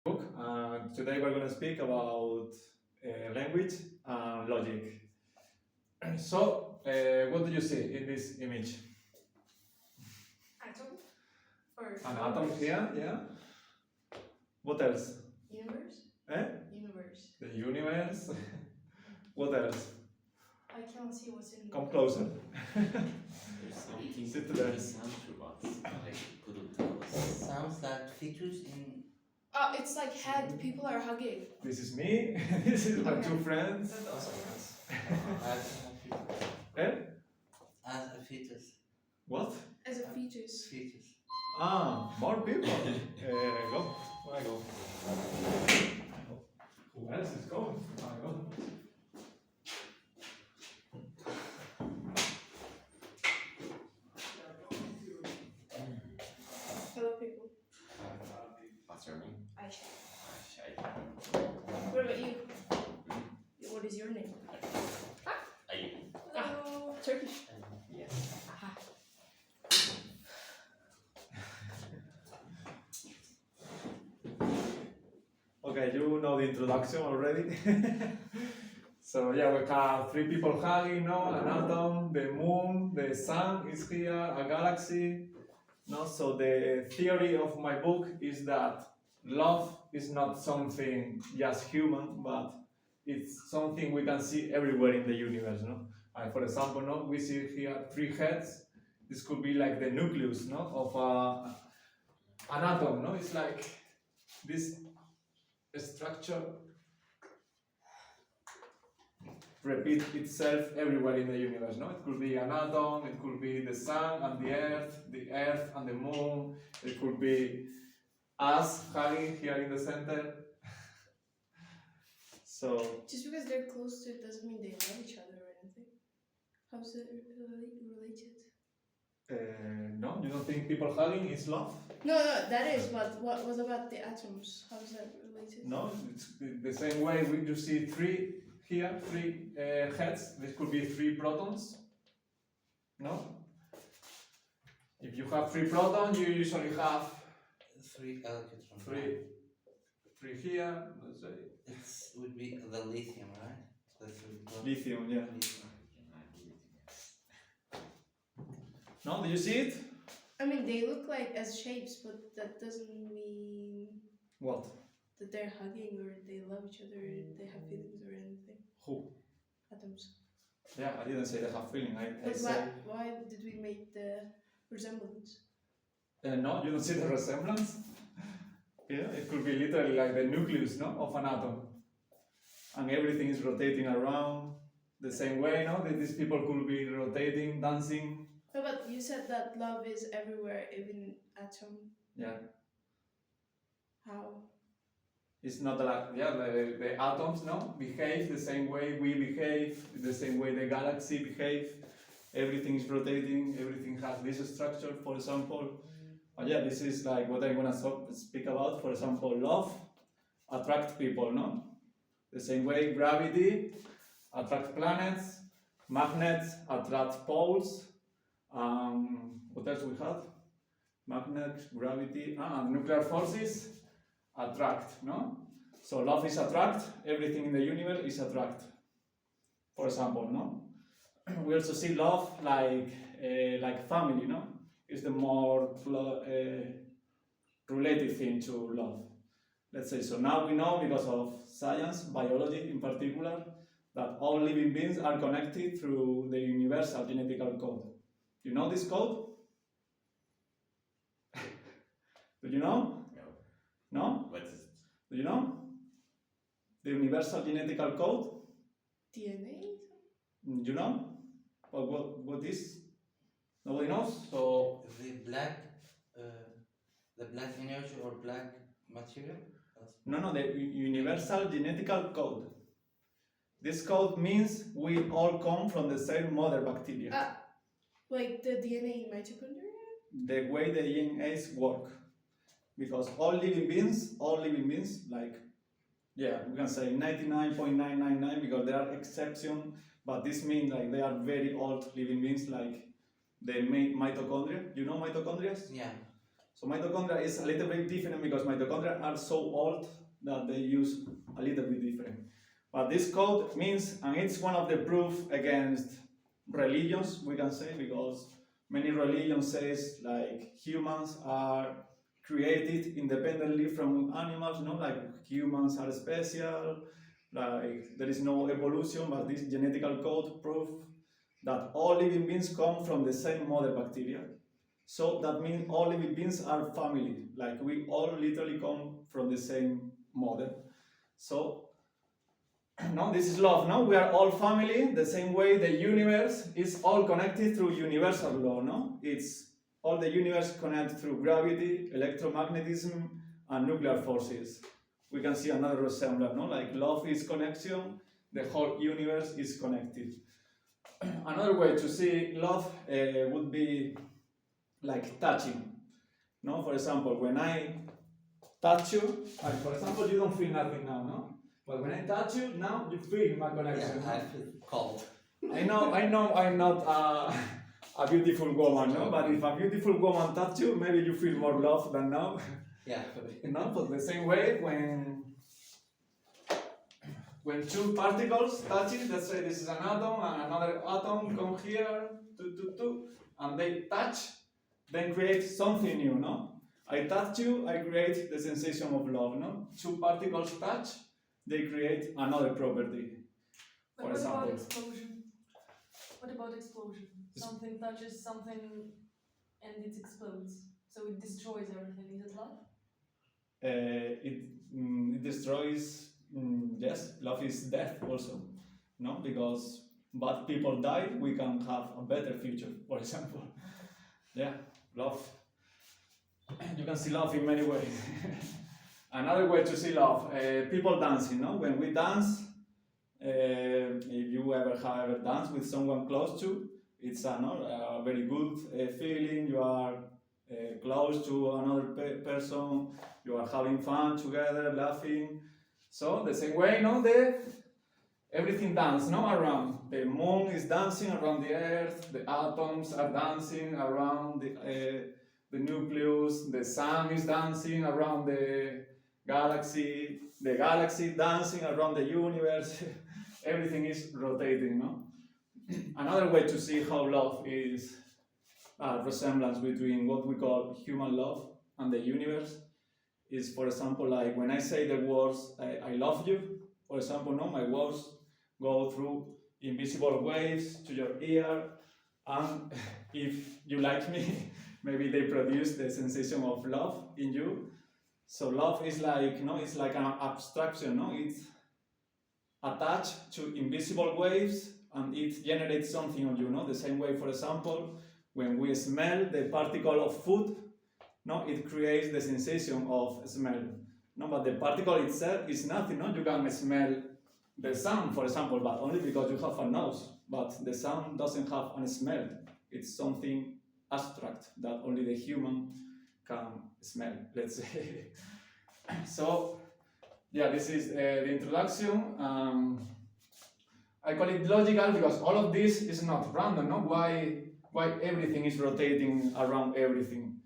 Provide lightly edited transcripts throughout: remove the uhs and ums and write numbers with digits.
book. Today we're going to speak about language and logic. So, what do you see in this image? Atom? Or An atom here, yeah. What else? universe? Eh? Universe. The universe. What else? I can't see what's in Come closer. There's something Sit to there. listen to us. I couldn't tell us. Sounds like features in. Oh, it's like head. People are hugging. This is me. This is my Okay. two friends. That's also nice. Eh? As a fetus. What? As a fetus. Fetus. Ah, more people. Go. I go. Who else is going? I go. Hello, people. What's your name? Aisha. Shai. What about you? What is your name? Hello. Turkish. Yes. Aha. Okay, you know the introduction already. So yeah, we have three people hugging, no? An atom, the moon, the sun is here, a galaxy. No? So the theory of my book is that love is not something just human, but it's something we can see everywhere in the universe. No? For example, no, we see here three heads. This could be like the nucleus, no, of an atom. No, it's like this structure repeat itself everywhere in the universe. No, it could be an atom, it could be the sun and the earth and the moon. It could be us hugging here in the center. So Just because they're close to it doesn't mean they love each other or anything. How's it related? no, you don't think people hugging is love? No, that is. But what about the atoms? How is that related? No, it's the same way we do see three heads. This could be three protons. No? If you have three protons, you usually have Three electrons. three here, let's say. It would be the lithium, right? That's Lithium, yeah. Lithium. No, do you see it? I mean, they look like as shapes, but that doesn't mean What? that they're hugging or they love each other, they have feelings or anything. Who? Atoms. Yeah, I didn't say they have feeling. I But say why did we make the resemblance? no, you don't see the resemblance. Yeah, it could be literally like the nucleus, no, of an atom, and everything is rotating around the same way. No, that these people could be rotating, dancing. No, but you said that love is everywhere, even atom. Yeah, How? it's not like the atoms, no, behave the same way we behave, the same way the galaxy behave. Everything is rotating. Everything has this structure, for example. Yeah, this is like what I'm gonna speak about. For example, love attracts people, no? The same way gravity attracts planets, magnets attract poles. What else we have? Magnets, gravity, nuclear forces attract, no? So love is attract. Everything in the universe is attract. For example, no? We also see love like family, no? Is the more related thing to love. Let's say so. Now we know because of science, biology in particular, that all living beings are connected through the universal genetical code. Do you know this code? Do you know? No. No? What is it? Do you know? The universal genetical code? DNA? Do you know? What is? Nobody knows? So The black energy or black material. no, the universal genetical code. This code means we all come from the same mother bacteria. Like the DNA in mitochondria? The way the DNAs work. Because all living beings, like, yeah, we can say 99.999 because there are exceptions, but this means like they are very old living beings, like the mitochondria. You know mitochondria? Yeah. So mitochondria is a little bit different because mitochondria are so old that they use a little bit different. But this code means, and it's one of the proof against religions, we can say, because many religions says like humans are created independently from animals, no, like humans are special, like there is no evolution, but this genetical code proof that all living beings come from the same mother bacteria. So that means all living beings are family, like we all literally come from the same mother. So no, this is love, no? We are all family, the same way the universe is all connected through universal law, no? It's all the universe connected through gravity, electromagnetism, and nuclear forces. We can see another resemblance, no? Like love is connection, the whole universe is connected. Another way to see love would be like touching, no? For example, when I touch you, for example, you don't feel nothing now, no? But when I touch you, now you feel my connection. Yeah, I feel cold. I know I'm not a beautiful woman, no? But if a beautiful woman touch you, maybe you feel more love than now. Yeah. No? But the same way, when two particles touch it, let's say this is an atom and another atom come here, and they touch, then create something new, no? I touch you, I create the sensation of love, no? Two particles touch, they create another property. But For what example. about explosion? What about explosion? Something touches something and it explodes. So it destroys everything. Is it love? It destroys, yes, love is death also, no? Because bad people die, we can have a better future, for example. Yeah, love. You can see love in many ways. Another way to see love, people dancing, no? When we dance, if you have danced with someone close to, it's a very good feeling. You are close to another person, you are having fun together, laughing. So the same way, no, everything dance, no, around. The moon is dancing around the earth, the atoms are dancing around the nucleus, the sun is dancing around the galaxy dancing around the universe. Everything is rotating, no? Another way to see how love is a resemblance between what we call human love and the universe is, for example, like when I say the words I love you, for example, no, my words go through invisible waves to your ear, and if you like me, maybe they produce the sensation of love in you. So love is like, no, it's like an abstraction, no? It's attached to invisible waves and it generates something on you, no? The same way, for example, when we smell the particle of food, no, it creates the sensation of smell. No, but the particle itself is nothing, no? You can smell the sun, for example, but only because you have a nose. But the sun doesn't have a smell. It's something abstract that only the human can smell, let's say. So, yeah, this is the introduction. I call it logical because all of this is not random, no? Why everything is rotating around everything?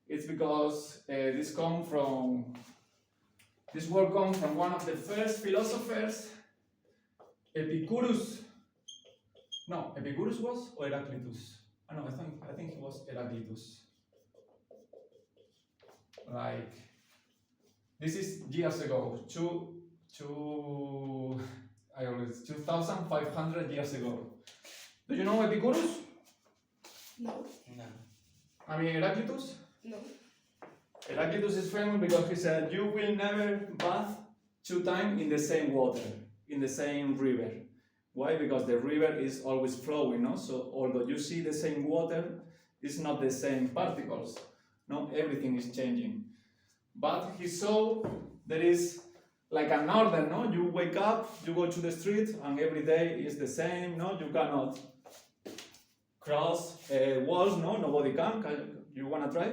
It's because this word comes from one of the first philosophers, Epicurus. No, Epicurus was or Heraclitus? Oh, no, I think it was Heraclitus. Like, this is years ago, 2,500 years ago. Do you know Epicurus? No, No. I mean Heraclitus? no. Heraclitus is famous because he said, you will never bath 2 times in the same water, in the same river. Why? Because the river is always flowing, no? So although you see the same water, it's not the same particles. No, everything is changing. But he saw there is like an order, no? You wake up, you go to the street, and every day is the same, no? You cannot cross walls, no? Nobody can. You wanna try?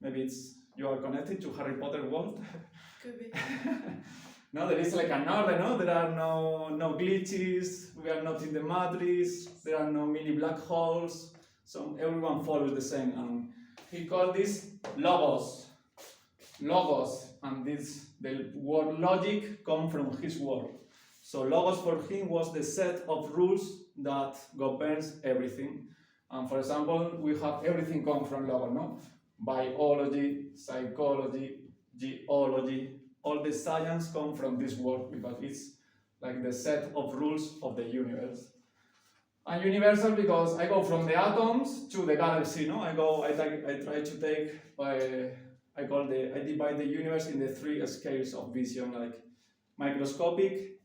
Maybe you are connected to Harry Potter world. Could be. No, there is like an order, no? There are no glitches, we are not in the matrix, there are no mini black holes, so everyone follows the same. And he called this logos, and the word logic come from his word. So logos for him was the set of rules that governs everything. And for example, we have everything come from logos, no? Biology, psychology, geology, all the science come from this word because it's like the set of rules of the universe. And universal because I go from the atoms to the galaxy, no? I try to take, I divide the universe in the 3 scales of vision, like microscopic,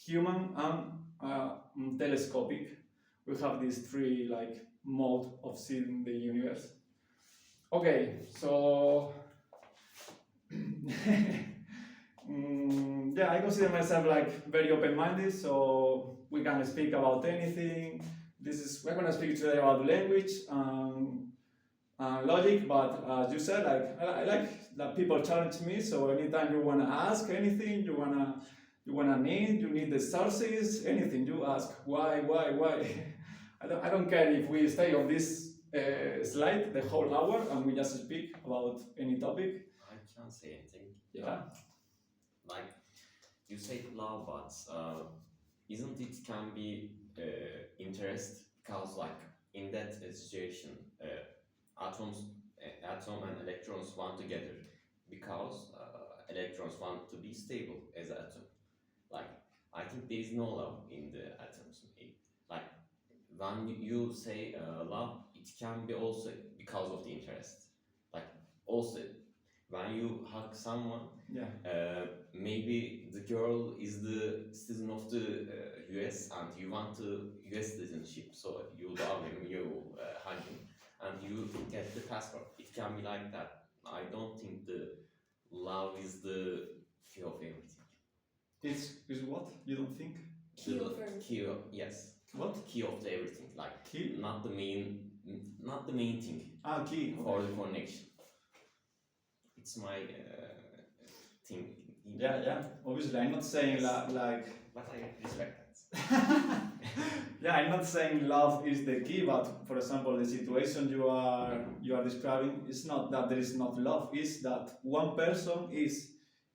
human, and telescopic. We have these 3 like mode of seeing the universe. Okay, so yeah, I consider myself like very open-minded, so we can speak about anything. We're gonna speak today about language and logic, but as you said, like I like that people challenge me. So anytime you wanna ask anything, you need the sources, anything you ask. Why? I don't care if we stay on this slide the whole hour and we just speak about any topic. I can't say anything. Yeah. Like you say love, but isn't it can be interest because like in that situation atom and electrons want together because electrons want to be stable as an atom. Like I think there is no love in the atoms. Like when you say love, it can be also because of the interest. Like also when you hug someone, Yeah. maybe the girl is the citizen of the US and you want the US citizenship, so you love him, you hug him, and you get the passport. It can be like that. I don't think the love is the key of everything. Is what? You don't think? Key of everything. Key of, yes. What? Key of the everything. Like Key? not the main thing Key. for the connection. It's my thing. Yeah. Obviously, I'm not saying like. But I respect that. Yeah, I'm not saying love is the key, but for example, the situation you are describing is not that there is not love. It's that one person is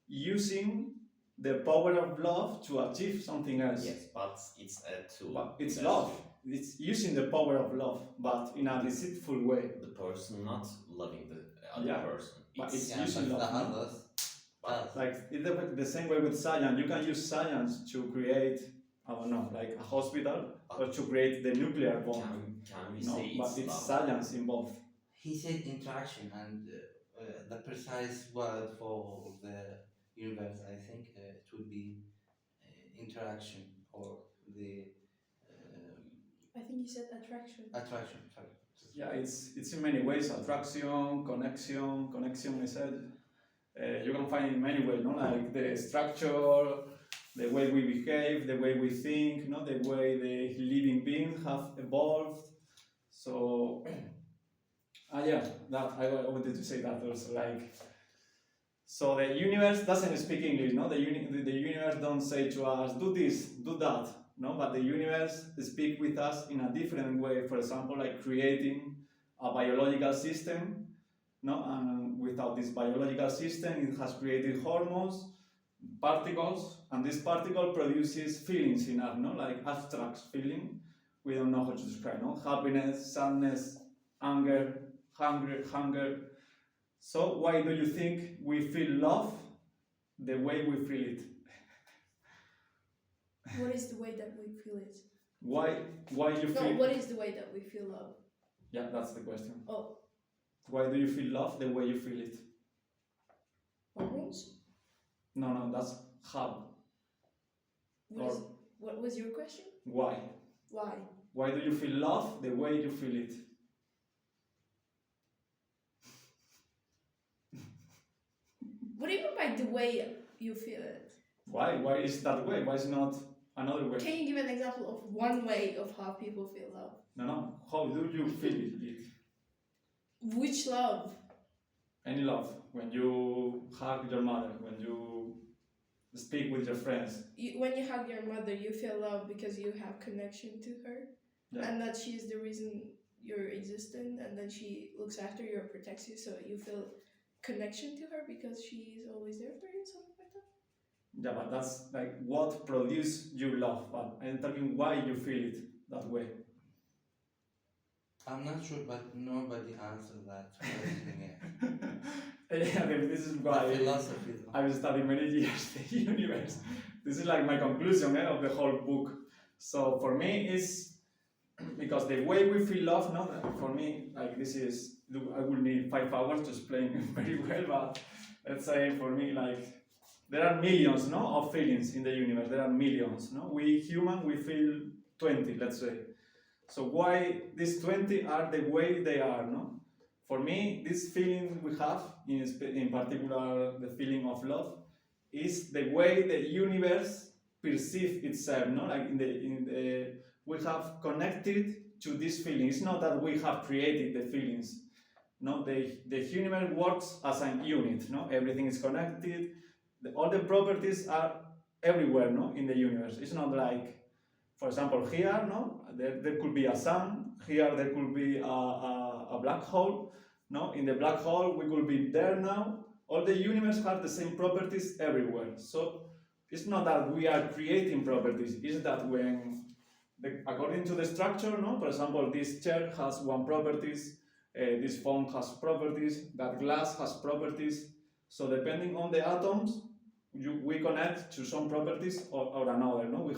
using the power of love to achieve something else. Yes, but it's a tool. But it's love. It's using the power of love, but in a deceitful way. The person not loving the other Yeah, person. but it's Yeah, using but the love. others. Like it's the same way with science. You can use science to create, I don't know, like a hospital or to create the nuclear bomb. Can we No, say but it's it's love? science involved. He said interaction, and the precise word for the universe, I think, it would be interaction or the I think you said attraction. attraction. Sorry. Yeah, it's in many ways attraction, connection. I said you can find it in many ways, no? Like the structure, the way we behave, the way we think, no? The way the living beings have evolved. So, yeah, that I wanted to say that also. Like, so the universe doesn't speak English, no? The universe don't say to us, do this, do that, no? But the universe speaks with us in a different way. For example, like creating a biological system, no? And without this biological system, it has created hormones, particles, and this particle produces feelings in us, no? Like abstract feeling. We don't know how to describe, no? Happiness, sadness, anger, hunger. So why do you think we feel love the way we feel it? What is the way that we feel it? Why you No, feel? what is the way that we feel love? Yeah, that's the question. Oh, Why do you feel love the way you feel it? hormones? No, that's how. What was your question? Why? Why? Why do you feel love the way you feel it? What do you mean by the way you feel it? Why? Why is that way? Why is not another way? Can you give an example of one way of how people feel love? No. How do you feel it? Which love? Any love. When you hug your mother, when you speak with your friends. When you hug your mother, you feel love because you have connection to her, Yeah. and that she is the reason you're existent, and then she looks after you or protects you, so you feel connection to her because she's always there for you, something like that. Yeah, but that's like what produce your love. But I'm telling why you feel it that way. I'm not sure, but nobody answered that question yet. Yeah, this is The why philosophy. I've studied many years the universe. This is like my conclusion of the whole book. So for me, it's because the way we feel love, no, for me, like this is, I will need 5 hours to explain very well, but let's say for me, like there are millions, no, of feelings in the universe. There are millions, no. We human, we feel 20, let's say. So why these 20 are the way they are, no? For me, this feeling we have, in particular the feeling of love, is the way the universe perceives itself, no? Like we have connected to this feeling. It's not that we have created the feelings. No, the universe works as a unit, no? Everything is connected. All the properties are everywhere, no? In the universe. It's not like, for example, here, no? There could be a sun. Here there could be a black hole. No, in the black hole we could be there now. All the universe has the same properties everywhere. So it's not that we are creating properties. It's that when, according to the structure, no. For example, this chair has one properties. This phone has properties. That glass has properties. So depending on the atoms, we connect to some properties or another. No, we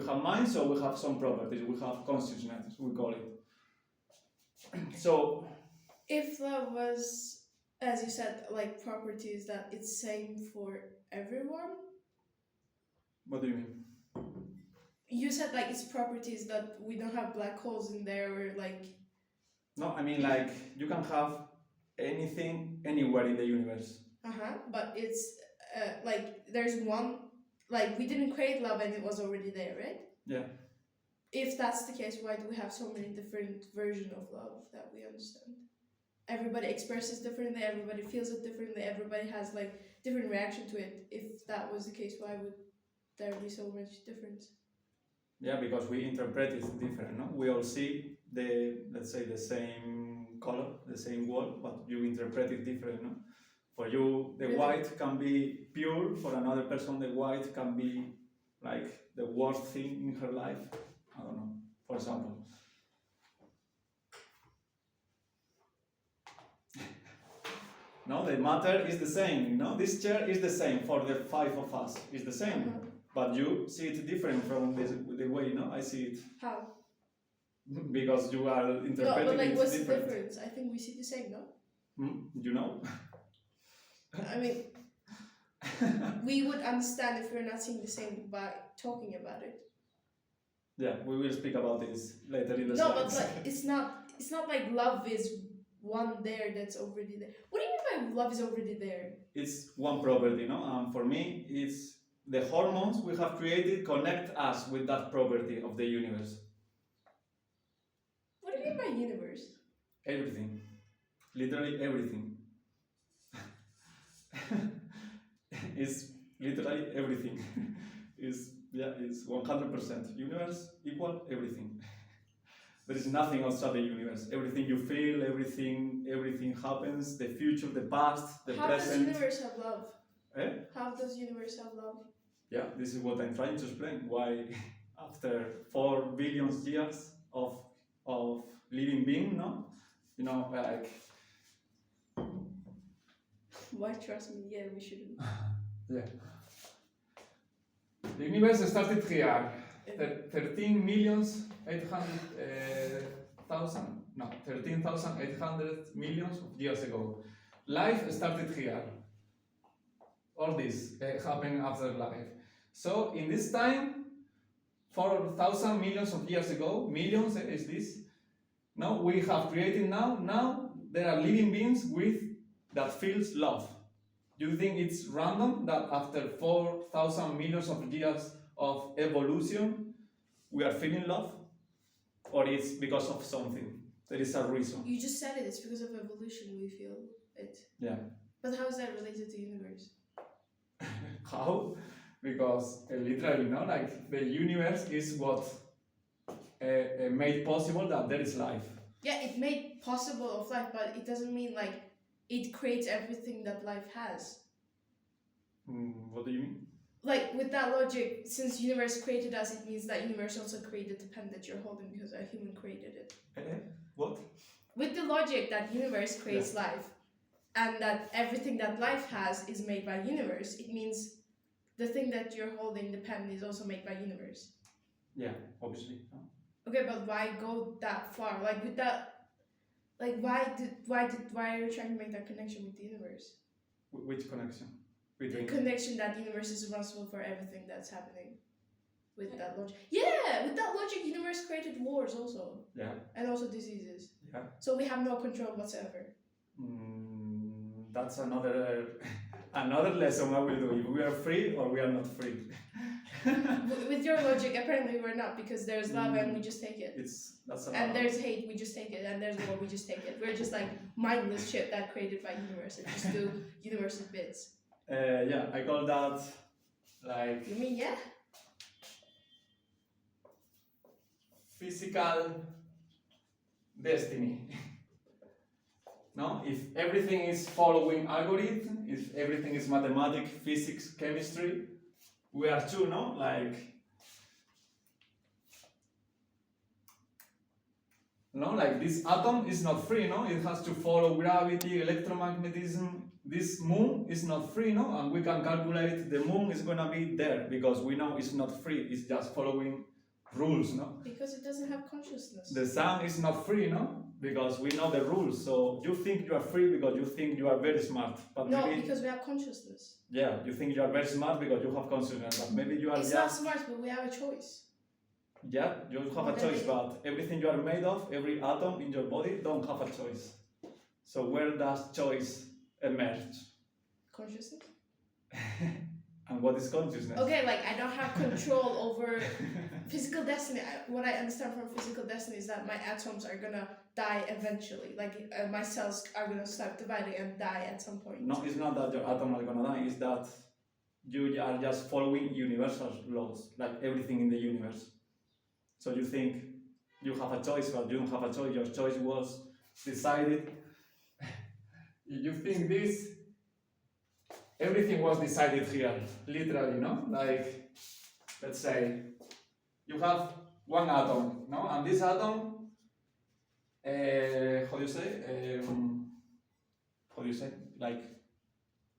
have mind, so we have some properties. We have consciousness, we call it. So. If love was, as you said, like properties that it's same for everyone. What do you mean? You said like it's properties that we don't have black holes in there, or like. No, I mean like you can have anything anywhere in the universe. But it's like there's one, like we didn't create love and it was already there, right? Yeah. If that's the case, why do we have so many different versions of love that we understand? Everybody expresses differently, everybody feels it differently, everybody has like different reaction to it. If that was the case, why would there be so much difference? Yeah, because we interpret it different, no? We all see let's say the same color, the same wall, but you interpret it different, no? For you, the Really? white can be pure. For another person, the white can be like the worst thing in her life. I don't know, for example. No, the matter is the same. No, this chair is the same for the 5 of us. It's the same, but you see it different from the way. No, I see it How? because you are No, interpreting but like, it what's different. the difference? I think we see the same, no? You know? I mean, we would understand if we're not seeing the same by talking about it. Yeah, we will speak about this later in the No, slides. but like, it's not like love is one there that's already there. What do you mean by love is already there? It's one property, no? For me, it's the hormones we have created connect us with that property of the universe. What do you mean by universe? Everything. Literally everything. It's literally everything. It's 100%. Universe equal everything. There is nothing outside the universe. Everything you feel, everything happens, the future, the past, the How present. does universe have love? Eh? How does universe have love? Yeah, this is what I'm trying to explain. Why after 4 billion years of living being, no? You know, like... Why trust me? Yeah, we shouldn't. Yeah. The universe started here. 13,800 millions of years ago. Life started here. All this happened after life. So in this time, 4,000 millions of years ago, millions is this. Now we have created now there are living beings that feels love. Do you think it's random that after 4,000 millions of years of evolution, we are feeling love? Or it's because of something? There is a reason. You just said it. It's because of evolution we feel it. Yeah. But how is that related to universe? How? Because literally, no, like the universe is what made possible that there is life. Yeah, it made possible of life, but it doesn't mean like it creates everything that life has. What do you mean? Like with that logic, since universe created us, it means that universe also created the pen that you're holding because a human created it. What? With the logic that universe creates life, and that everything that life has is made by universe, it means the thing that you're holding, the pen, is also made by universe. Yeah, obviously. No? Okay, but why go that far? Like with that, like why are you trying to make that connection with the universe? Which connection? The Between connection that universe is responsible for everything that's happening. With that logic, yeah, with that logic, universe created wars also, yeah, and also diseases. yeah. So we have no control whatsoever. That's another another lesson I will do. If we are free or we are not free. With your logic, apparently we're not, because there's love and we just take it. That's And there's hate, we just take it. And there's war, we just take it. We're just like mindless shit that created by universe and just do universal bits. yeah, I call that like You mean yeah? physical destiny. No, if everything is following algorithm, if everything is mathematics, physics, chemistry, we are two, no? Like, no, like this atom is not free, no? It has to follow gravity, electromagnetism. This moon is not free, no? And we can calculate the moon is gonna be there because we know it's not free. It's just following rules, no? Because it doesn't have consciousness. The sun is not free, no? Because we know the rules. So you think you are free because you think you are very smart. But No, maybe, because we have consciousness. yeah, you think you are very smart because you have consciousness. But maybe you are It's not smart, but we have a choice. yeah, you have a choice. But everything you are made of, every atom in your body, don't have a choice. So where does choice emerge? Consciousness? And what is consciousness? Okay, like I don't have control over physical destiny. What I understand from physical destiny is that my atoms are gonna die eventually. Like my cells are gonna start dividing and die at some point. No, it's not that your atom are gonna die. It's that you are just following universal laws, like everything in the universe. So you think you have a choice, but you don't have a choice. Your choice was decided. You think this, everything was decided here, literally, no? Like, let's say, you have one atom, no? And this atom, how do you say? How do you say? Like,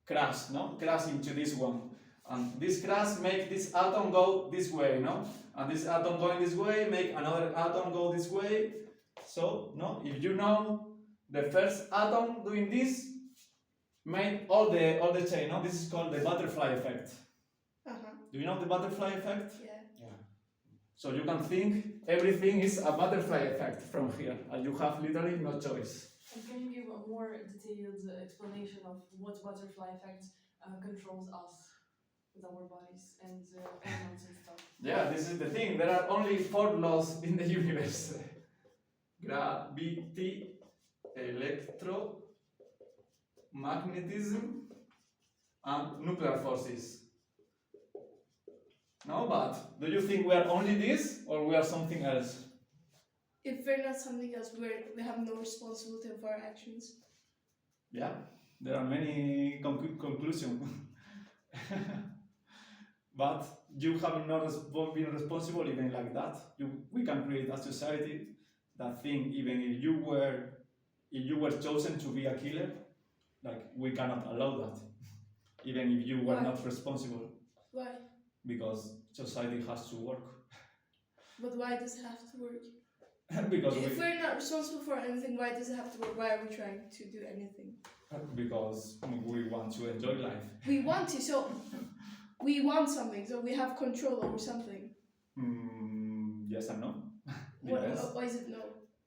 crash, no? Crash into this one. And this crash make this atom go this way, no? And this atom going this way, make another atom go this way. So, no? If you know the first atom doing this, made all the chain, no? This is called the butterfly effect. Do you know the butterfly effect? Yeah. So you can think everything is a butterfly effect from here, and you have literally no choice. And can you give a more detailed explanation of what butterfly effect controls us with our bodies and animals and stuff? Yeah, this is the thing. There are only 4 laws in the universe: gravity, electromagnetism, and nuclear forces. No, but do you think we are only this, or we are something else? If we're not something else, we have no responsibility for our actions. Yeah, there are many conclusions. But you have not been responsible even like that. We can create a society that think even if you were chosen to be a killer, like we cannot allow that. Even if you were Why? not responsible, Why? because society has to work. But why does it have to work? Because If we're not responsible for anything, why does it have to work? Why are we trying to do anything? because we want to enjoy life. We want to, so we want something, so we have control over something. Yes and no. What, Depends. or is it no?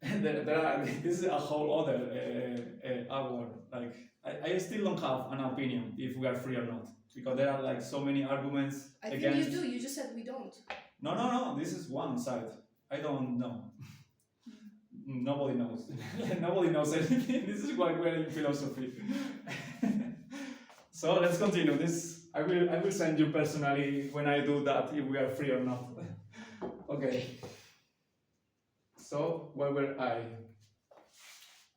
there are, this is a whole other hour. Like I still don't have an opinion if we are free or not, because there are like so many arguments I think against. you do, you just said we don't. No. This is one side. I don't know. Nobody knows. Nobody knows anything. This is why we're in philosophy. So let's continue. This I will send you personally when I do that if we are free or not. Okay. So where were I?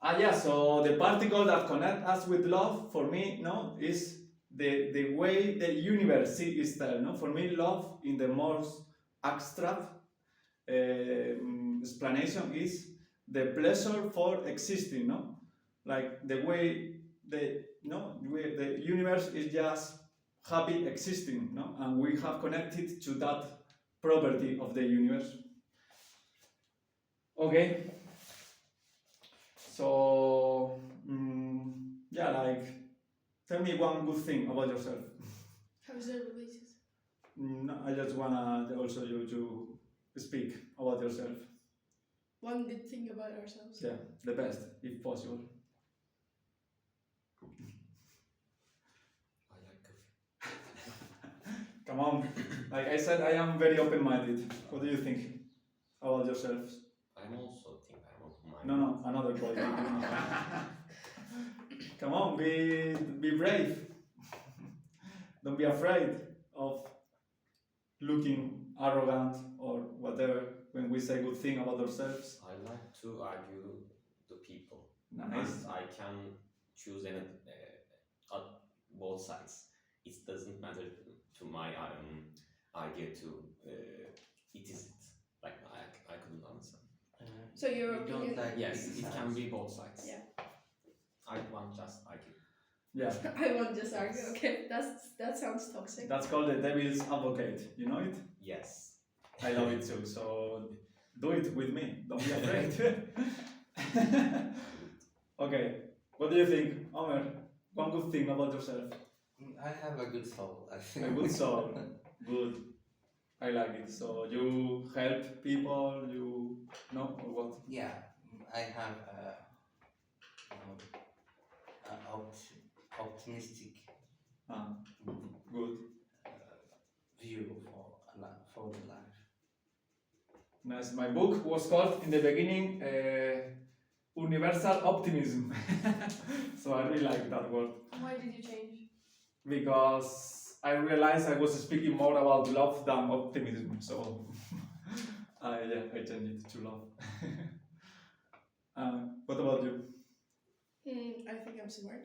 Yeah, so the particle that connect us with love, for me, no, is the way the universe sees itself, no? For me, love in the most abstract explanation is the pleasure for existing, no? Like the way the universe is just happy existing, no? And we have connected to that property of the universe. Okay. So yeah, like tell me one good thing about yourself. How is that related? No, I just wanna also you to speak about yourself. One good thing about ourselves. Yeah, the best, if possible. I like coffee. Come on. Like I said, I am very open-minded. What do you think about yourselves? I'm also think I'm open-minded. No, another body. Come on, be brave. Don't be afraid of looking arrogant or whatever when we say good thing about ourselves. I like to argue the people. Nice. And I can choose any both sides. It doesn't matter to my idea to it is it. Like I couldn't understand. So your you don't opinion? like Yes, it criticize. can be both sides. Yeah. I want just argue. Yeah, I won't just argue. Okay, that sounds toxic. that's called the devil's advocate. You know it? Yes. I love it too. So do it with me. Don't be afraid. Okay. What do you think, Omer? One good thing about yourself. I have a good soul, I think. A good soul. Good. I like it. So you help people. You know or what? Yeah, I have optimistic Ah, good. view for the life. Nice. My book was called in the beginning Universal Optimism. So I really like that word Why did you change? because I realized I was speaking more about love than optimism. So I changed it to love. What about you? I think I'm smart.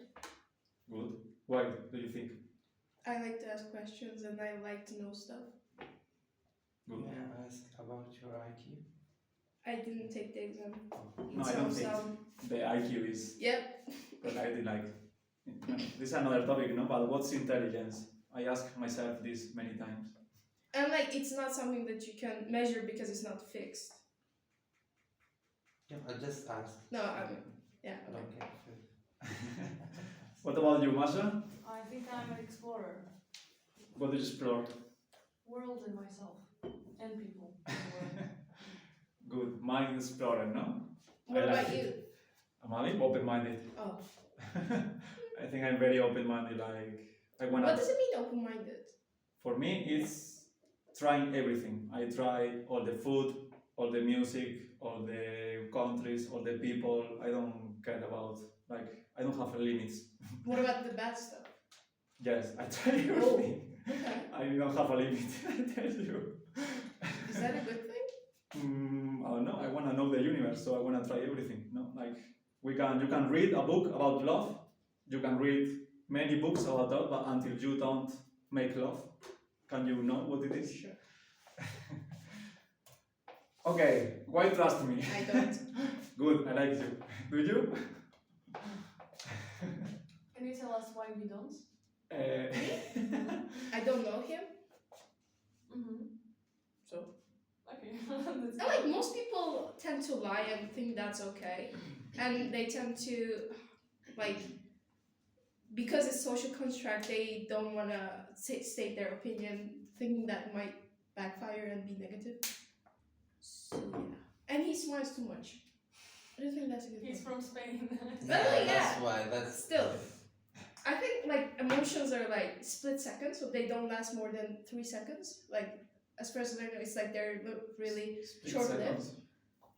Good. Why do you think? I like to ask questions and I like to know stuff. Good. May I ask about your IQ? I didn't take the exam. No, I don't think the IQ is. Yep. But I did like. This is another topic, no? But what's intelligence? I ask myself this many times. And like, it's not something that you can measure because it's not fixed. Yeah, I just asked. No, I mean, yeah. Okay. Okay. What about you, Masha? I think I'm an explorer. What do you explore? World and myself. And people. in the world. Good. Mind explorer, no? What I like about it. you? Am I open-minded? Oh. I think I'm very open-minded. Like I wanna. What does it mean, open-minded? For me, it's trying everything. I try all the food, all the music, all the countries, all the people. I don't care about I don't have limits. What about the bad stuff? Yes, I try everything. Okay. I don't have a limit. I tell you. Is that a good thing? I don't know. I wanna know the universe, so I wanna try everything. No, like you can read a book about love. You can read many books about love, but until you don't make love, can you know what it is? Sure. Okay, why trust me? I don't. Good, I like you. Do you? Can you tell us why we don't? I don't know him. Mm-hmm. So. Okay. And like most people tend to lie and think that's okay, and they tend to like because it's social construct they don't want to state their opinion, thinking that might backfire and be negative. So yeah, and he smiles too much. I don't think that's a good He's thing. from Spain. But like, That's why. That's Still. I think like emotions are like split seconds, so they don't last more than 3 seconds. Like as far as I know, it's like they're really Split short-lived. seconds.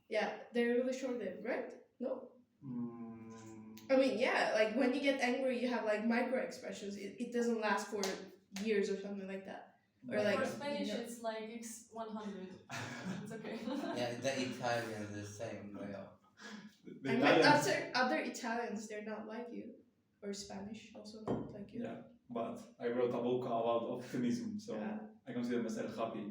Yeah, they're really short-lived, right? No. Mm, I mean, yeah, like when you get angry, you have like micro expressions. It doesn't last for years or something like that. Or like, For Spanish, you know. it's like X100. It's okay. yeah, the Italians the same. They are. The I mean, Italians, other Italians, they're not like you, or Spanish also not like you. yeah, but I wrote a book about optimism, so Yeah. I consider myself happy.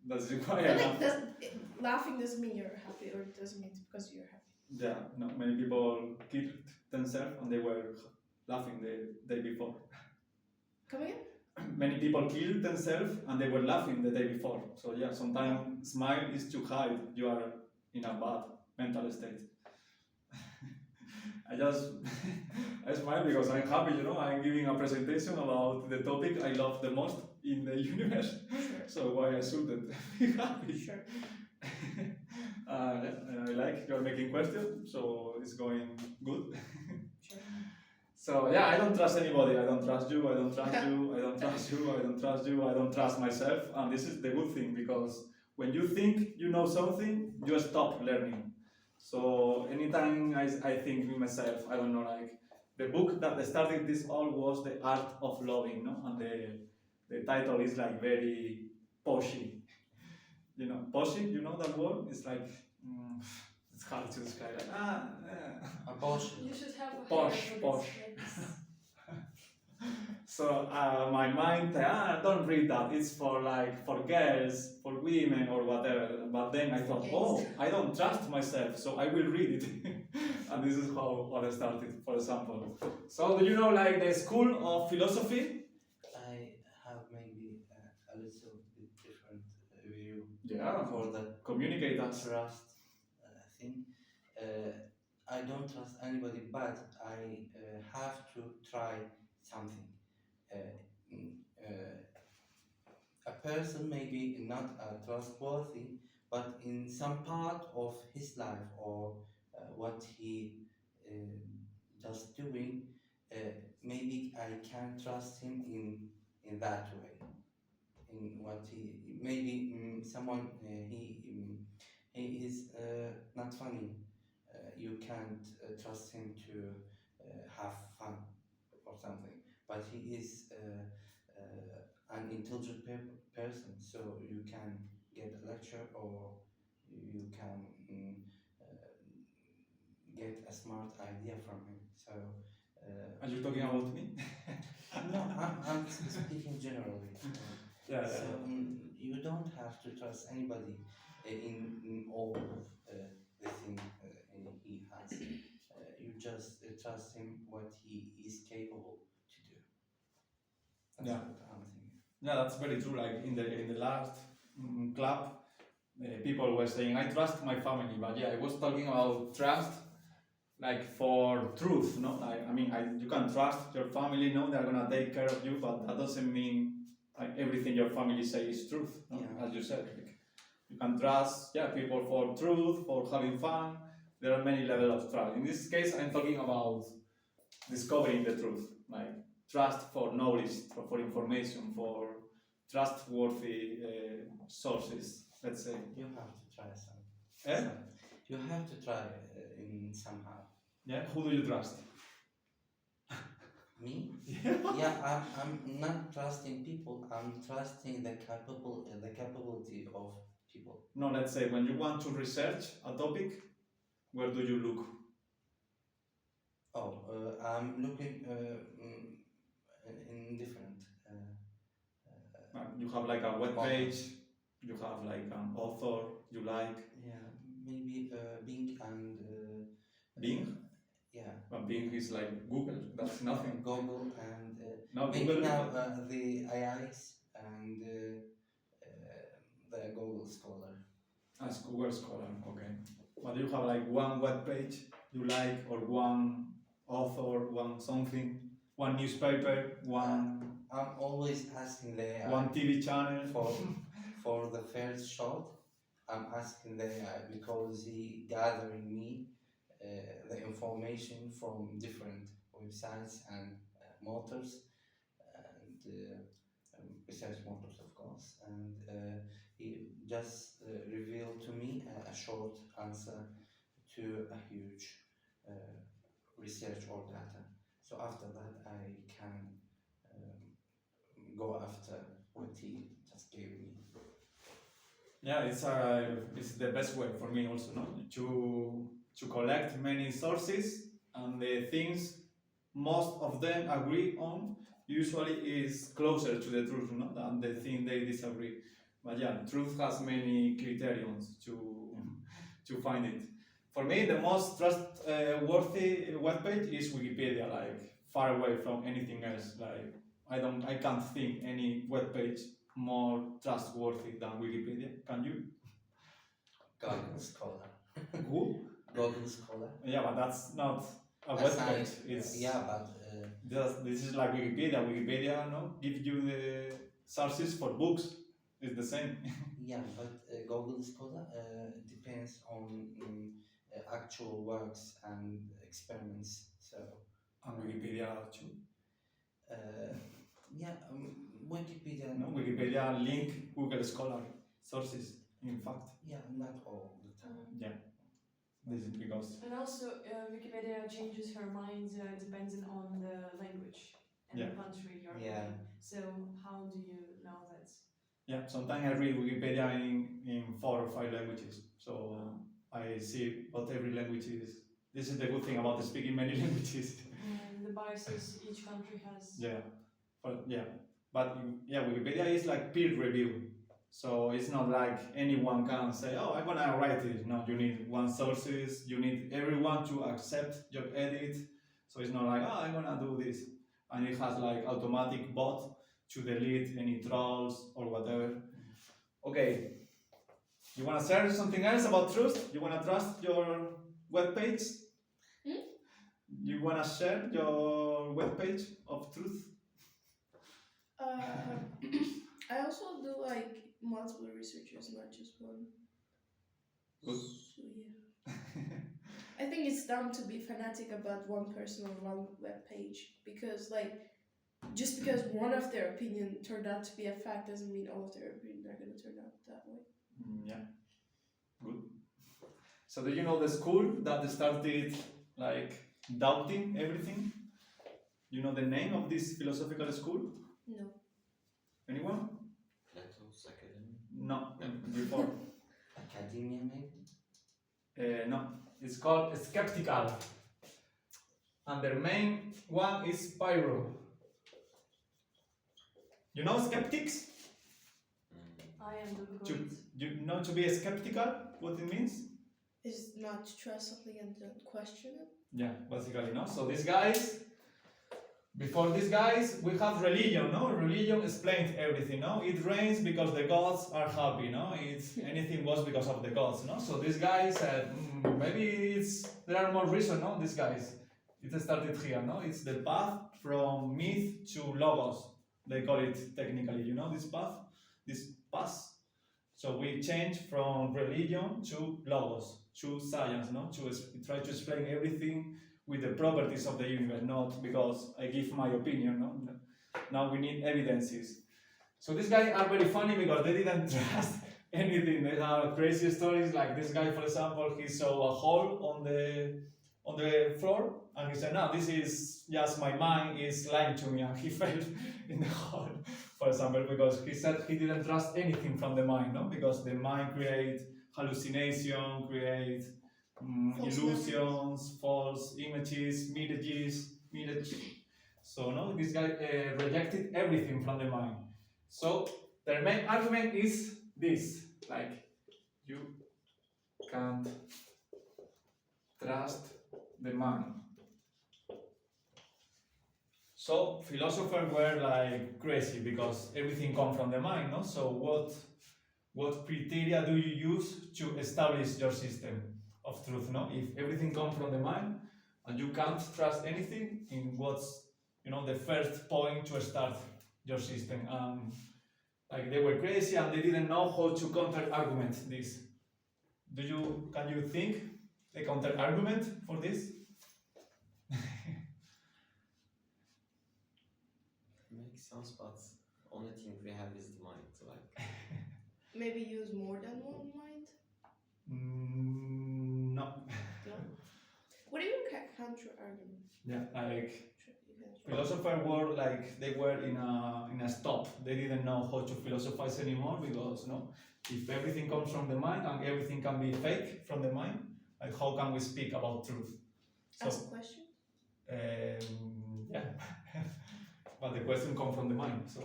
That's why I But laugh. like, laughing doesn't mean you're happy, or it doesn't mean it's because you're happy. Yeah, no, many people killed themselves and they were laughing the day before. Come again? Many people killed themselves and they were laughing the day before. So yeah, sometimes smile is to hide you are in a bad mental state. I just I smile because I'm happy, I'm giving a presentation about the topic I love the most in the universe. Sure. So why I shouldn't be happy? Sure. And I like you're making questions, so it's going good. Sure. So yeah, I don't trust anybody. I don't trust you. I don't trust you. I don't trust you. I don't trust you. I don't trust myself. And this is the good thing, because when you think you know something, you stop learning. So anytime I think in myself, I don't know, like the book that started this all was The Art of Loving, no? And the title is like very poshy. Poshy, you know that word? It's like, it's hard to describe. Abortion. You should have a Posh, hair for posh. this, like this. So my mind, don't read that. It's for girls, for women, or whatever. But then I thought, Yes. I don't trust myself, so I will read it. And this is how I started, for example. So do you know like the school of philosophy? I have maybe a little bit different view Yeah. for the Communicate us. trust thing. I don't trust anybody, but I have to try something. A person may be not trustworthy, but in some part of his life or what he just doing, maybe I can trust him in that way. In what he maybe someone he is not funny. You can't trust him to have fun or something. But he is an intelligent person, so you can get a lecture or you can get a smart idea from him. So. Are you talking about me? No, I'm speaking generally. Yeah. So you don't have to trust anybody in all of the thing he has. You just trust him what he is capable to do. That's Yeah. what I'm thinking. Yeah, that's very true. Like in the last club, people were saying, I trust my family, but yeah, I was talking about trust, like for truth, no? You can trust your family, no? They're gonna take care of you, but that doesn't mean like everything your family says is truth, no? Yeah. As you said, like, you can trust, people for truth, for having fun. There are many levels of trust. In this case, I'm talking about discovering the truth, like trust for knowledge, for information, for trustworthy sources, let's say. You have to try some. Eh? You have to try in somehow. Yeah, who do you trust? Me? Yeah, I'm not trusting people. I'm trusting the capability of people. No, let's say when you want to research a topic, where do you look? Oh, I'm looking in different. You have like a web Author. page, you have like an author you like. Yeah, maybe Bing and. Bing? Yeah. But Bing is like Google, that's nothing. Google and No, maybe Google. now the AIs and the Google Scholar. As Google Scholar, okay. But you have like one web page you like, or one author, one something, one newspaper, one I'm always asking the AI one TV channel. for the first shot. I'm asking the AI because he gathering me the information from different websites and motors and research motors, of course, and he just revealed to me a short answer to a huge research or data. So after that, I can go after what he just gave me. Yeah, it's the best way for me also, no? To collect many sources and the things most of them agree on usually is closer to the truth, no? Than the thing they disagree. But yeah, truth has many criterions to find it. For me, the most trustworthy webpage is Wikipedia, like far away from anything else. Like I can't think any webpage more trustworthy than Wikipedia. Can you? Google Scholar. Who? Google Scholar. Yeah, but that's not a That's webpage. nice. It's Yeah, but this is like Wikipedia. Wikipedia, no, gives you the sources for books. It's the same. yeah, but Google Scholar depends on actual works and experiments. So And Wikipedia too. yeah, Wikipedia. No, Wikipedia link Google Scholar sources. In fact, Yeah, not all the time. yeah. This is because And also, Wikipedia changes her mind depending on the language and Yeah. the country you're Yeah. in. So how do you know that? yeah, sometimes I read Wikipedia in 4 or 5 languages, so I see what every language is. This is the good thing about speaking many languages. And the biases each country has. But yeah, Wikipedia is like peer review, so it's not like anyone can say, "Oh, I'm gonna write it." No, you need one sources. You need everyone to accept your edit. So it's not like, "Oh, I'm gonna do this," and it has like automatic bot to delete any trolls or whatever. Okay, you wanna share something else about truth? You wanna trust your webpage? You wanna share your webpage of truth? I also do like multiple researchers, not just one. Good. So yeah. I think it's dumb to be fanatic about one person or one web page because like just because one of their opinion turned out to be a fact doesn't mean all of their opinion are gonna turn out that way. Yeah, good. So do you know the school that started like doubting everything? You know the name of this philosophical school? No. Anyone? Plato's Academy. No, before. Academia, maybe? No, it's called Skeptical. And their main one is Pyro. You know skeptics? I am the To, good. you know to be skeptical, what it means? Is not to trust something and don't question it. Yeah, basically, no? So these guys, before these guys, we have religion, no? Religion explains everything, no? It rains because the gods are happy, no? It's anything was because of the gods, no? So these guys said, maybe there are more reasons, no? These guys, it started here, no? It's the path from myth to logos, they call it technically, you know this path? This path. So we change from religion to logos, to science, no? To try to explain everything with the properties of the universe, not because I give my opinion, no? Now we need evidences. So these guys are very funny because they didn't trust anything. They have crazy stories, like this guy, for example, he saw a hole on the floor, and he said, no, this is just my mind is lying to me, and he fell in the hole, for example, because he said he didn't trust anything from the mind, no? Because the mind creates hallucination, creates False illusions, false images, mirage. So no, this guy rejected everything from the mind. So their main argument is this, like, you can't trust the mind. So philosophers were like crazy because everything comes from the mind, no? So what criteria do you use to establish your system of truth, no? If everything comes from the mind and you can't trust anything, in what's, the first point to start your system? Like they were crazy and they didn't know how to counter argument this. Can you think a counter argument for this? Makes sense, but only thing we have is the mind. Like Maybe use more than one mind. No. No. What do you mean counter argument? Yeah, like philosophers were like they were in a stop they didn't know how to philosophize anymore because if everything comes from the mind and everything can be fake from the mind, like how can we speak about truth? So, Ask a question. yeah, but the question comes from the mind. So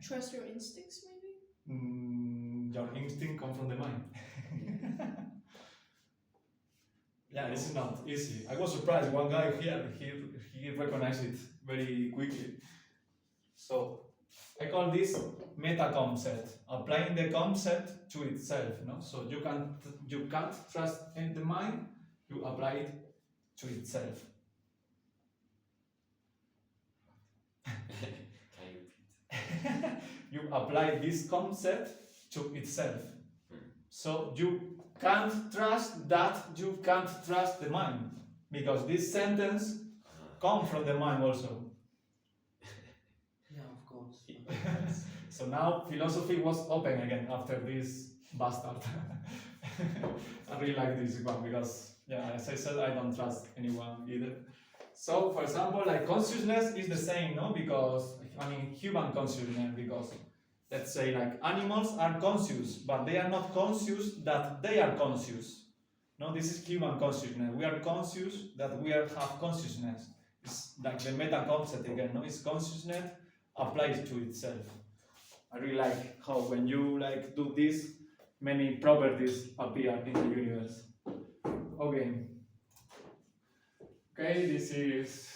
Trust your instincts, maybe. your instinct comes from the mind. Yeah, this is not easy. I was surprised. One guy here, he recognized it very quickly. So I call this meta concept, applying the concept to itself. So you can't trust in the mind. You apply it to itself. Can you repeat? You apply this concept to itself. So you can't trust that you can't trust the mind, because this sentence comes from the mind also. Yeah, of course. So now philosophy was open again after this bastard. I really like this one because, yeah, as I said, I don't trust anyone either. So, for example, like consciousness is the same, no? Because, human consciousness, because let's say like animals are conscious, but they are not conscious that they are conscious. No, this is human consciousness. We are conscious that we have consciousness. It's like the meta concept again, no? It's consciousness applies to itself. I really like how when you do this, many properties appear in the universe. Okay, this is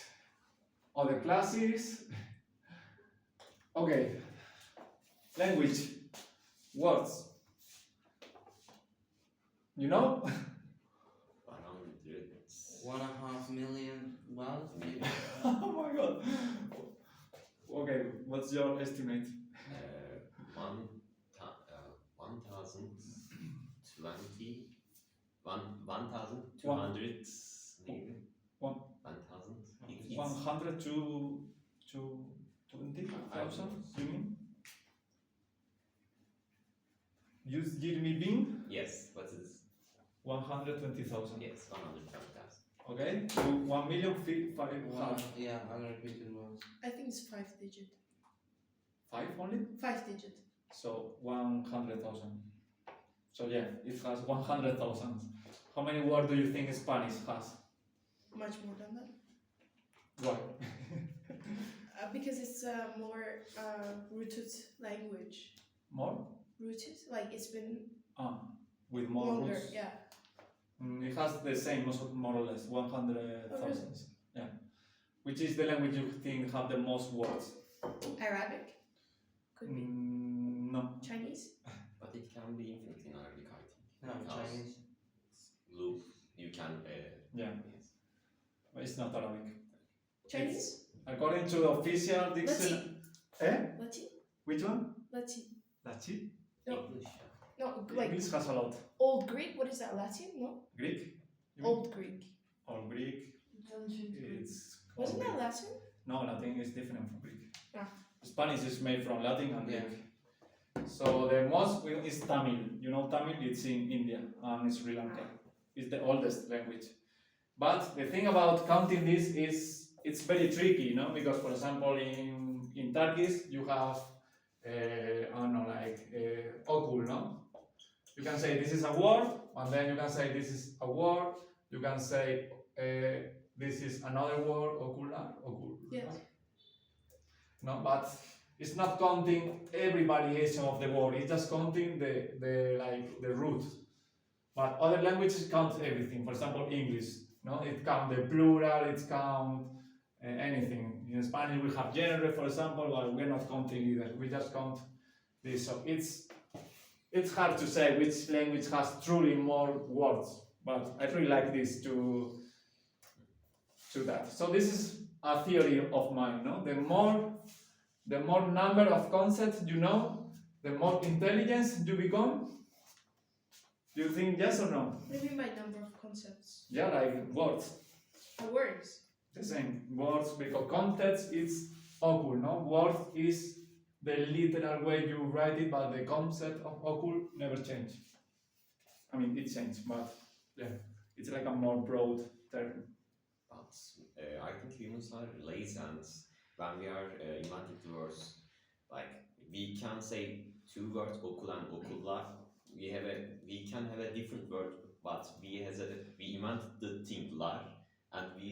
other classes. Okay, language, words. You know? 1.5 million words, maybe. Oh my god. Okay, what's your estimate? 1,200 maybe. 1,000. 100 to 20,000, you mean? You give me Bing? Yes, what is 120,000. yes, 120,000. Okay, to 1 million Yeah, unrepeated words. I think it's 5 digit. 5 only? 5 digit. So 100,000. So yeah, it has 100,000. How many words do you think Spanish has? Much more than that. Why? Because it's a more rooted language. More? Rooted, like it's been With more longer. roots? Yeah. It has the same, more or less, 100,000. Yeah. Which is the language you think have the most words? Arabic. Could be. No. Chinese. But it can be infinite in Arabic, I think. No, Because Chinese. loop, you can. Yeah. Yes. But it's not Arabic. Chinese. According to the official dictionary. Latin. Latin. Which one? Latin. Latin? No. English. No, like English has a lot. Old Greek. What is that? Latin? No. Greek? You mean? Old Greek. Or Greek? Ancient Greek. It's Wasn't called that Greek. Latin? No, Latin is different from Greek. Ah. Spanish is made from Latin and Yeah. Greek. So the most is Tamil. You know Tamil? It's in India and Sri Lanka. It's the oldest language. But the thing about counting this is it's very tricky, because for example in Turkish you have okul, no? You can say this is a word, and then you can say this is a word. You can say this is another word, okul. Yes. No, but it's not counting every variation of the word. It's just counting the root. But other languages count everything. For example, English. No, it counts the plural. It counts anything. In Spanish, we have genre, for example, but we're not counting either. We just count this. So it's hard to say which language has truly more words. But I really like this to that. So this is a theory of mine. No, the more number of concepts you know, the more intelligence you become. Do you think yes or no? Maybe by number of concepts. Yeah, like words. Words. The same. Words, because context is okul, no? Word is the literal way you write it, but the concept of okul never change. I mean, it changed, but yeah, it's like a more broad term. But I think humans are lazy and when we are inventing the words, like we can say two words, okul and okullar. We can have a different word, but we invent the thing lar, and we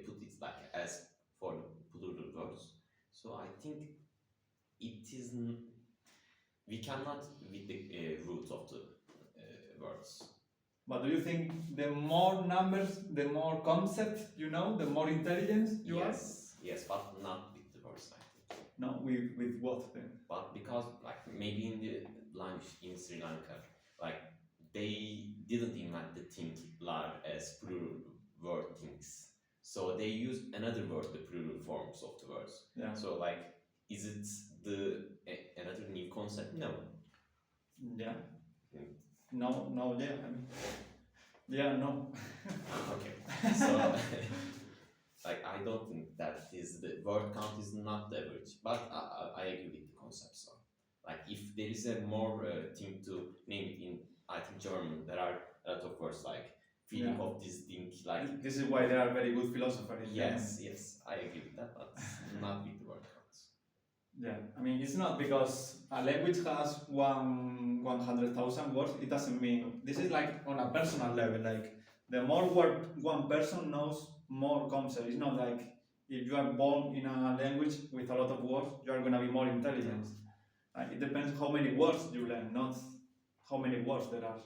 put it like as for the plural words. So I think it is we cannot with the root of the words. But do you think the more numbers, the more concepts you know, the more intelligence you are? Yes, but not with the words, I think. No, with what then? But because like maybe in the language in Sri Lanka, like they didn't invent the thing lar as plural word things. So they used another word, the plural forms of the words. Yeah. So like, is it another new concept? No. Yeah. Mm. No, yeah. I mean, yeah, no. Okay. So like I don't think that is the word count is not the average, but I agree with the concept. So like if there is a more thing to name it in, I think German there are a lot of words like feeling Yeah. of this thing like This is why they are very good philosophers. yes, I agree with that, but not with the word counts. Yeah, I mean, it's not because a language has 100,000 words, it doesn't mean, this is like on a personal level, like the more word one person knows, more concept. It's not like if you are born in a language with a lot of words, you are going to be more intelligent. It depends how many words you learn, not how many words there are.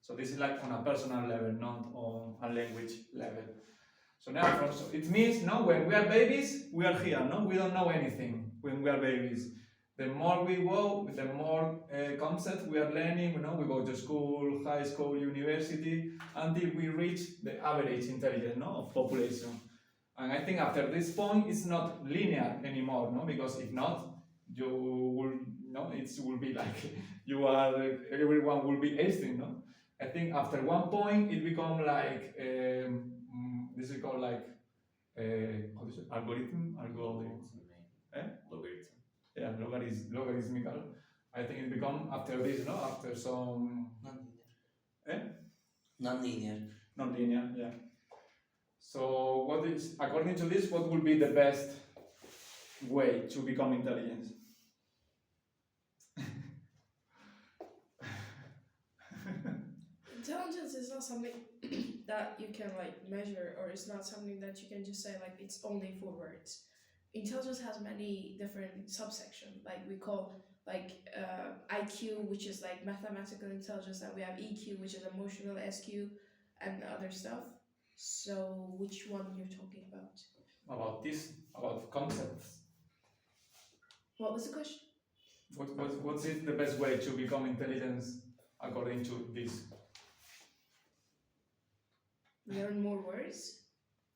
So this is like on a personal level, not on a language level. So therefore, so it means no, when we are babies, we are here, no, we don't know anything when we are babies. The more we go, the more concepts we are learning. You know, we go to school, high school, university, until we reach the average intelligence, no, of population. And I think after this point, it's not linear anymore, no, because if not, you will, no, it will be like you are, everyone will be Einstein, no. I think after one point, it becomes like. This is called like how do you say, algorithm. Eh? Logarithm. Yeah, logarithmical. I think it become after this, no? After some Non-linear. eh? Non-linear. Non-linear, yeah. So what is, according to this, what will be the best way to become intelligent? Intelligence is not something that you can like measure, or it's not something that you can just say like it's only 4 words. Intelligence has many different subsections. Like we call like IQ, which is like mathematical intelligence, and we have EQ, which is emotional SQ, and other stuff. So which one you're talking about? About this, about concepts. What was the question? What's it the best way to become intelligent according to this? Learn more words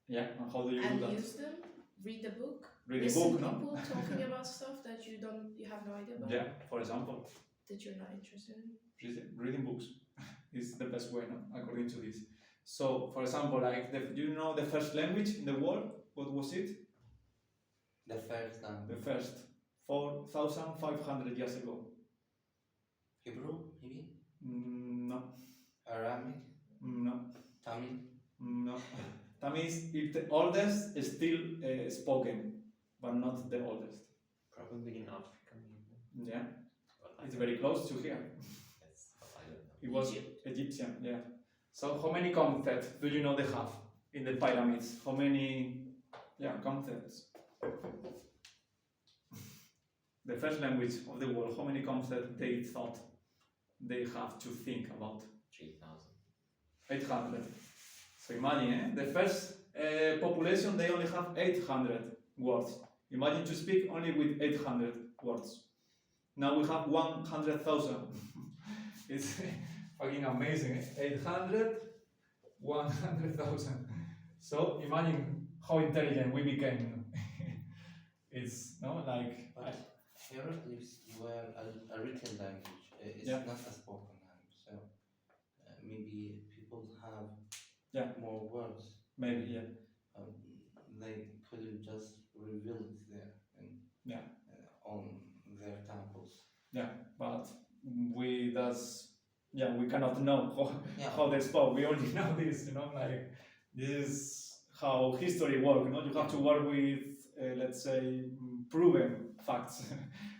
Yeah, and how do you do and that? use them. Read the book. Read a Listen book, to no? people talking about stuff that you have no idea about. Yeah, for example, That you're not interested in. reading books is the best way, no? According to this. So, for example, like, do you know the first language in the world? What was it? The first The language. first 4,500 years ago. Hebrew, maybe? No, Arabic? no, Tamil? no. That means it's the oldest still spoken, but not the oldest. Probably in Africa, maybe. Yeah, But I it's don't very close to here. Yes, but I don't know. It was Egypt? Egyptian, yeah. So how many concepts do you know they have in the pyramids? How many, concepts? The first language of the world, how many concepts they thought they have to think about? 3,000. 800. So imagine, the first population, they only have 800 words. Imagine to speak only with 800 words. Now we have 100,000. It's fucking amazing. 800, 100,000. So imagine how intelligent we became. It's like But hieroglyphs were a written language. It's Yeah. not a spoken language. So maybe people have Yeah. more words. maybe, yeah. They could just reveal it there and Yeah. on their temples. Yeah, but we cannot know Yeah. how they spoke. We only know this, like this is how history works. You have to work with let's say, proven facts.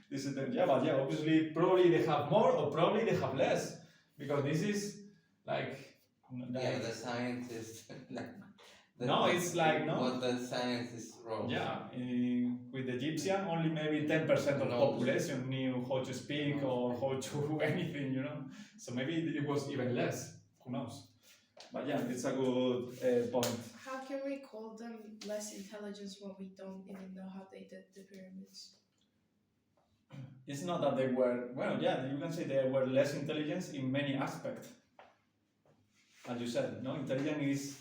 This is but yeah, obviously, probably they have more or probably they have less, because this is like, Yeah, the scientists. No, it's like, no. What the scientists wrote. Yeah, with the Egyptian, only maybe 10% of the Knows. population knew how to speak or how to do anything, So maybe it was even less. Who knows? But yeah, it's a good point. How can we call them less intelligence when we don't even know how they did the pyramids? It's not that they were, well, yeah, you can say they were less intelligent in many aspects. As you said, no, intelligence is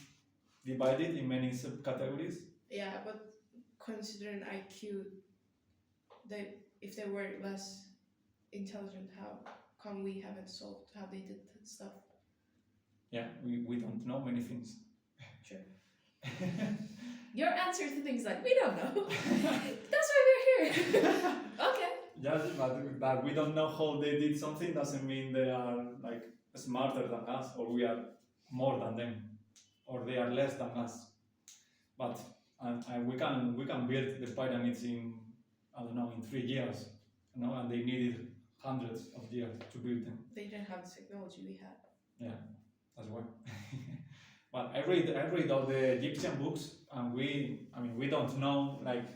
divided in many subcategories. Yeah, but considering IQ, if they were less intelligent, how come we haven't solved how they did stuff? Yeah, we don't know many things. Sure. Your answer to things like, we don't know. That's why we're here. Okay. Yeah, but we don't know how they did something doesn't mean they are like smarter than us, or we are more than them, or they are less than us. But we can build the pyramids in, I don't know, in 3 years, and they needed hundreds of years to build them. They didn't have the technology we had. Yeah, that's why. But I read all the Egyptian books, and we don't know like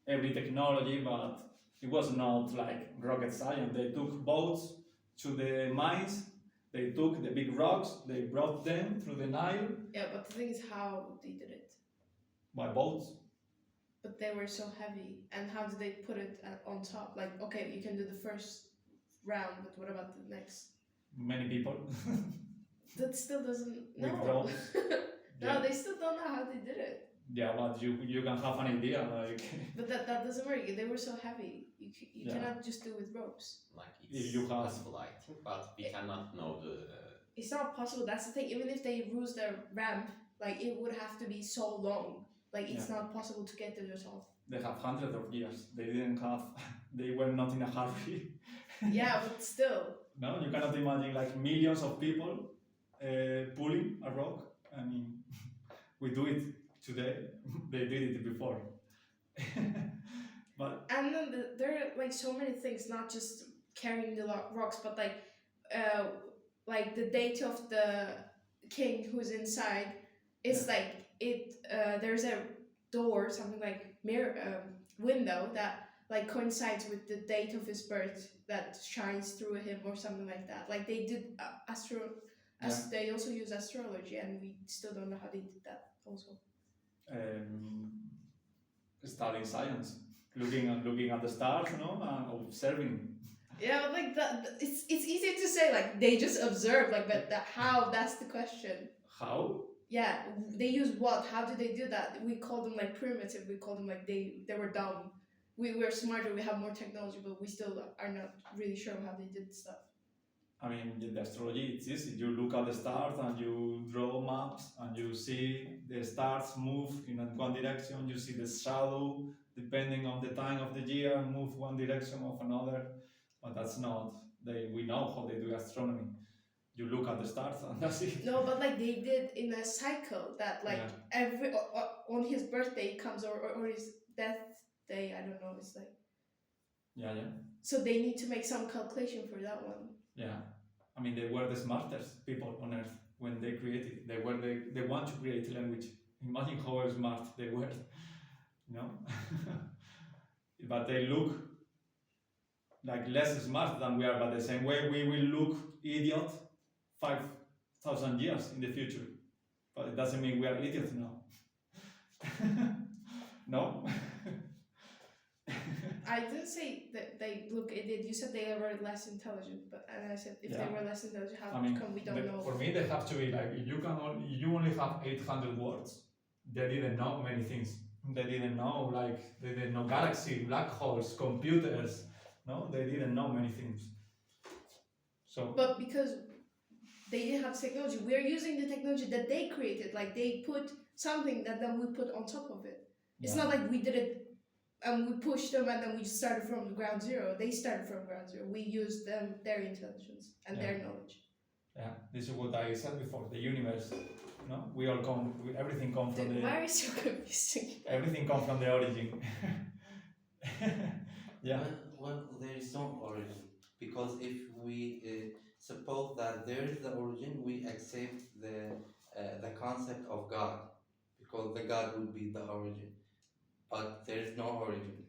every technology, but it was not like rocket science. They took boats to the mines, they took the big rocks, they brought them through the Nile. Yeah, but the thing is how they did it. By boats. But they were so heavy, and how did they put it on top? Like, okay, you can do the first round, but what about the next? Many people. That still doesn't. With No. drones. No, Yeah. they still don't know how they did it. Yeah, but you can have an idea, like But that doesn't work. They were so heavy. You Yeah. cannot just do it with ropes. Like If it's you have- possible, I think, but we cannot know the. It's not possible. That's the thing. Even if they use their ramp, like it would have to be so long. Like it's Yeah. not possible to get to the top. they have hundreds of years. They didn't have. They were not in a hurry. Yeah, but still. No, you cannot imagine like millions of people pulling a rock. I mean, we do it today. They did it before. But And then there are like so many things, not just carrying the rocks, but like the date of the king who's inside. It's like it. There's a door, something like window that like coincides with the date of his birth that shines through him or something like that. Like they did they also use astrology, and we still don't know how they did that. Also. Studying science, looking at the stars, and observing. Yeah, but like it's easy to say like they just observe, like, but how? That's the question. How? Yeah, they use what? How do they do that? We call them like primitive. We call them like they were dumb. We're smarter. We have more technology, but we still are not really sure how they did stuff. I mean, in the astrology, it's easy. You look at the stars and you draw maps, and you see the stars move in one direction. You see the shadow, depending on the time of the year, move one direction or another. But that's not. We know how they do astronomy. You look at the stars, and that's it. No, but like they did in a cycle that like every on his birthday comes or his death day. I don't know. It's like Yeah. so they need to make some calculation for that one. Yeah, I mean, they were the smartest people on Earth when they created. They want to create language. Imagine how smart they were, But they look like less smart than we are. But the same way, we will look idiot 5,000 years in the future. But it doesn't mean we are idiots now. No. I didn't say that they look idiot. You said they were less intelligent, and I said if they Yeah. were less intelligent, how I mean, come we don't know? For me, they have to be like, if you only have 800 words, they didn't know many things. They didn't know, they didn't know galaxy, black holes, computers. No, they didn't know many things. So, But because they didn't have technology, we're using the technology that they created. Like they put something that then we put on top of it. It's not like we did it and we pushed them and then we started from ground zero. They started from ground zero. We used their intelligence and their knowledge. Yeah, this is what I said before. The universe, no, we all come. Everything comes from Dude, the. why are you so confusing? Everything comes from the origin. Yeah. Well, there is no origin because if we suppose that there is the origin, we accept the concept of God because the God would be the origin, but there is no origin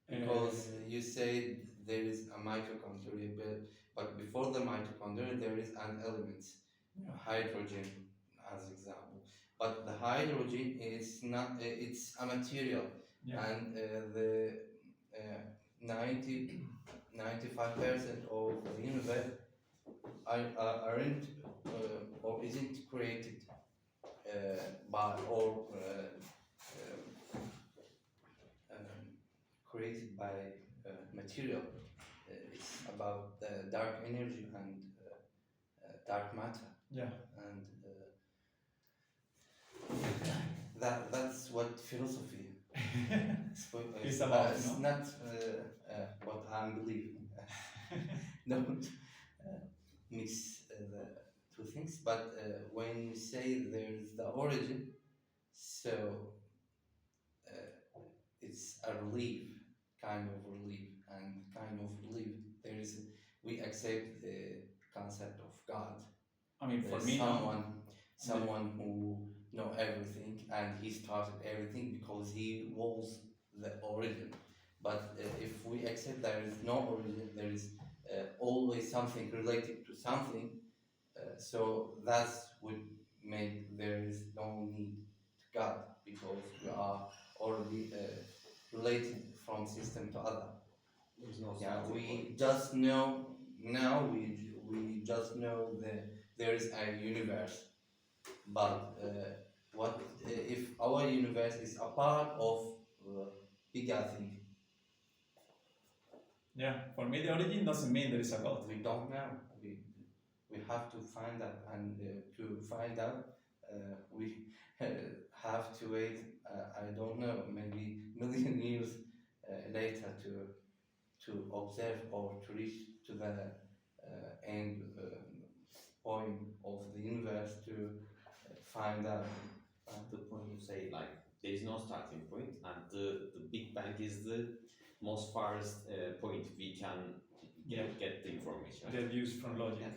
because you say there is a mitochondria, but before the mitochondria there is an element, hydrogen, as example. But the hydrogen is not; it's a material, Yeah. and the 95% of the universe aren't or isn't created by or created by material. It's about dark energy and dark matter, Yeah. and that's what philosophy It's about, it's no? not what I believe. Don't mix the two things. But when you say there's the origin, so it's a relief, kind of relief, and kind of relief. There is we accept the concept of God. I mean, for There's me, no. someone who know everything and he started everything because he was the origin. But if we accept there is no origin, there is always something related to something. So that would make there is no need to God because we are already related from system to other. There's no Yeah, starting we point. just know now. We just know that there is a universe, but what if our universe is a part of bigger thing? Yeah, for me, the origin doesn't mean there is a God. We don't know. We have to find out, and to find out, we have to wait. I don't know, maybe million years later to observe or to reach to the end point of the universe to find out. The point you say, like, there is no starting point, and the Big Bang is the most farthest point we can get the information. They're used from logic.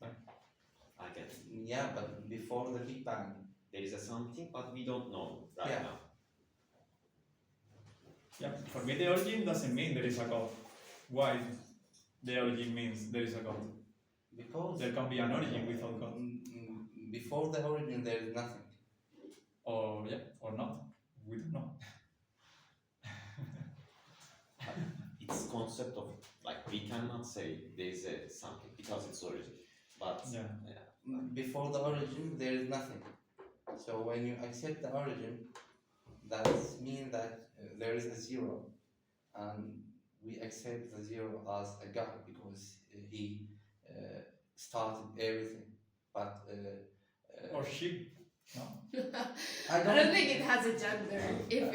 I get it. Yeah, but before the Big Bang, There is a something, but we don't know right Yeah. now. Yeah, for me, the origin doesn't mean there is a God. Why? The origin means there is a God. because There can be an origin without God. Before the origin, there is nothing. Or, yeah, or not. We don't know. It's concept of, like, we cannot say there is a something because it's origin, but Yeah. Before the origin, there is nothing. So when you accept the origin, that means that there is a zero, and we accept the zero as a God because he started everything. But Or she. No? I don't think it has a gender if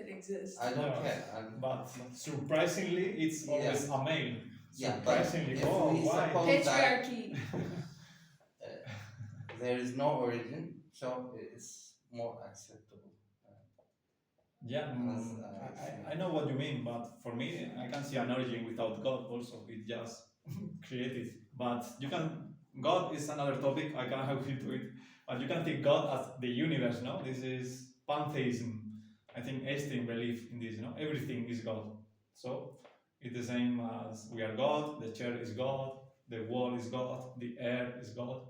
it exists. I don't No, care. But surprisingly, it's always a male. Yeah, but Surprisingly, if oh, we why? suppose that Patriarchy. there is no origin, so it's more acceptable. Yeah, I know what you mean, but for me, I can see an origin without God also. It's just created. But you can, God is another topic, I can agree to it. But you can think God as the universe, no? This is pantheism. I think Einstein believed in this, everything is God. So it's the same as we are God, the chair is God, the wall is God, the air is God.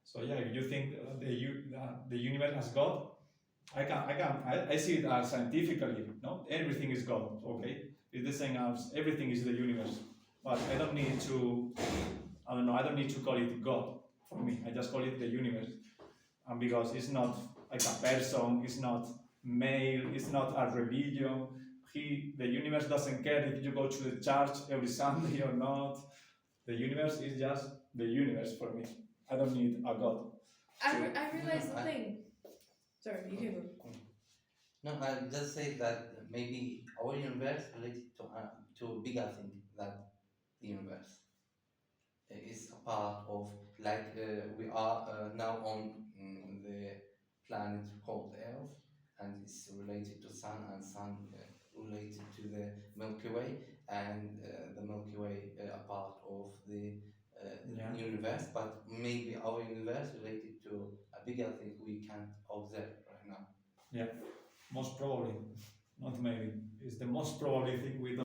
So yeah, if you think the universe as God, I see it as scientifically, no? Everything is God, okay? It's the same as everything is the universe. But I don't need to call it God for me. I just call it the universe. And because it's not like a person, it's not male, it's not a religion. The universe doesn't care if you go to the church every Sunday or not. The universe is just the universe for me. I don't need a God. I realized the thing. Sorry, you can go. No, I just say that maybe our universe related to a bigger thing than the universe. is a part of, like we are now on the planet called Earth, and it's related to Sun, and Sun related to the Milky Way, and the Milky Way a part of the Yeah. universe, but maybe our universe related to a bigger thing we can't observe right now. Yeah, most probably, not maybe. It's the most probably thing we don't.